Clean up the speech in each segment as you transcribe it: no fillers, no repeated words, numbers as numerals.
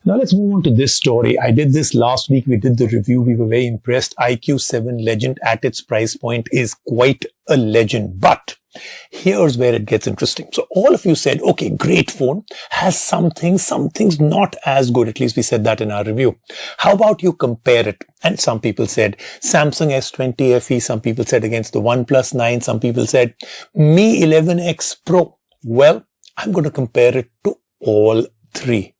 Now let's move on to this story. I did this last week. We did the review. We were very impressed. iQoo 7 Legend at its price point is quite a legend. But here's where it gets interesting. So all of you said, okay, great phone, has some things not as good. At least we said that in our review. How about you compare it? And some people said Samsung S20 FE. Some people said against the OnePlus 9. Some people said Mi 11X Pro. Well, I'm going to compare it to all three.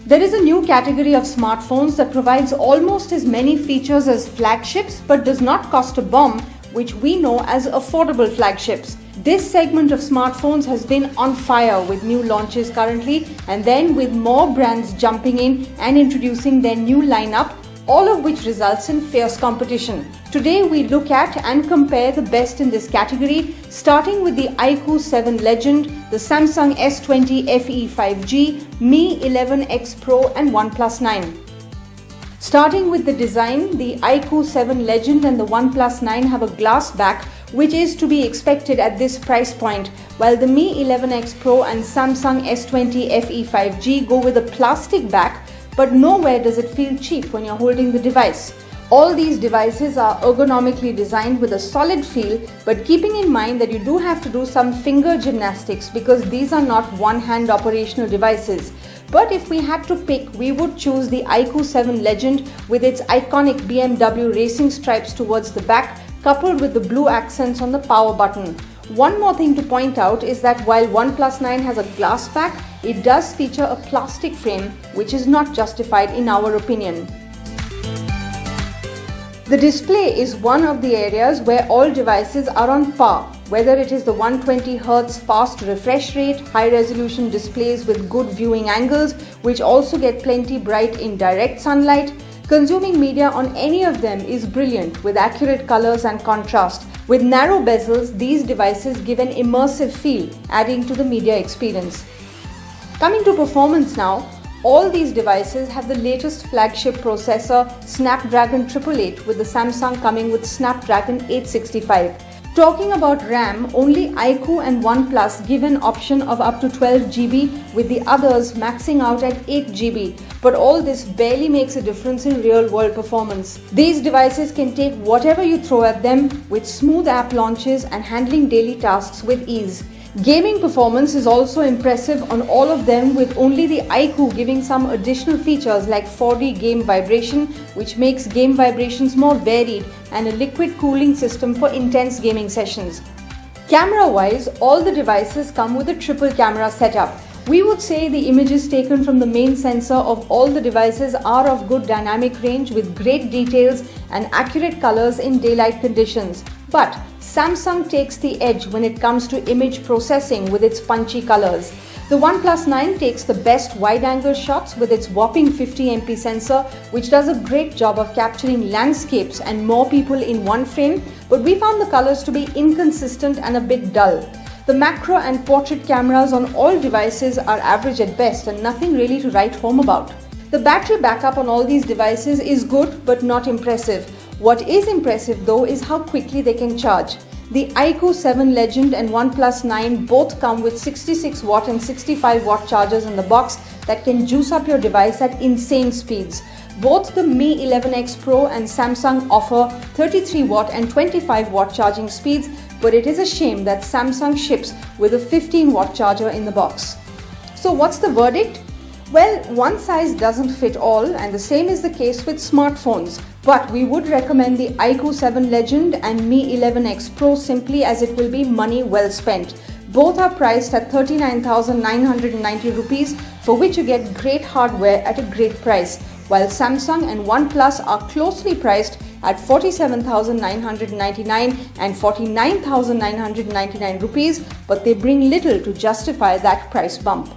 There is a new category of smartphones that provides almost as many features as flagships but does not cost a bomb, which we know as affordable flagships. This segment of smartphones has been on fire with new launches currently, and then with more brands jumping in and introducing their new lineup, all of which results in fierce competition. Today we look at and compare the best in this category, starting with the iQoo 7 Legend, the Samsung S20 FE 5G, Mi 11X Pro and OnePlus 9. Starting with the design, the iQoo 7 Legend and the OnePlus 9 have a glass back, which is to be expected at this price point, while the Mi 11X Pro and Samsung S20 FE 5G go with a plastic back, but nowhere does it feel cheap when you're holding the device. All these devices are ergonomically designed with a solid feel, but keeping in mind that you do have to do some finger gymnastics because these are not one-hand operational devices. But if we had to pick, we would choose the iQoo 7 Legend with its iconic BMW racing stripes towards the back, coupled with the blue accents on the power button. One more thing to point out is that while OnePlus 9 has a glass back, it does feature a plastic frame, which is not justified in our opinion. The display is one of the areas where all devices are on par, whether it is the 120Hz fast refresh rate, high-resolution displays with good viewing angles, which also get plenty bright in direct sunlight. Consuming media on any of them is brilliant with accurate colors and contrast. With narrow bezels, these devices give an immersive feel, adding to the media experience. Coming to performance now, all these devices have the latest flagship processor Snapdragon 888 with the Samsung coming with Snapdragon 865. Talking about RAM, only iQoo and OnePlus give an option of up to 12 GB with the others maxing out at 8 GB. But all this barely makes a difference in real-world performance. These devices can take whatever you throw at them with smooth app launches and handling daily tasks with ease. Gaming performance is also impressive on all of them, with only the iQoo giving some additional features like 4D game vibration, which makes game vibrations more varied, and a liquid cooling system for intense gaming sessions. Camera-wise, all the devices come with a triple camera setup. We would say the images taken from the main sensor of all the devices are of good dynamic range with great details and accurate colors in daylight conditions. But Samsung takes the edge when it comes to image processing with its punchy colors. The OnePlus 9 takes the best wide-angle shots with its whopping 50MP sensor, which does a great job of capturing landscapes and more people in one frame, but we found the colors to be inconsistent and a bit dull. The macro and portrait cameras on all devices are average at best and nothing really to write home about. The battery backup on all these devices is good but not impressive. What is impressive though is how quickly they can charge. The iQoo 7 Legend and OnePlus 9 both come with 66 watt and 65 watt chargers in the box that can juice up your device at insane speeds. Both the Mi 11X Pro and Samsung offer 33 watt and 25 watt charging speeds, but it is a shame that Samsung ships with a 15 watt charger in the box. So what's the verdict? Well, one size doesn't fit all, and the same is the case with smartphones. But we would recommend the iQoo 7 Legend and Mi 11X Pro simply as it will be money well spent. Both are priced at 39,990 rupees, for which you get great hardware at a great price, while Samsung and OnePlus are closely priced at 47,999 and 49,999 rupees, but they bring little to justify that price bump.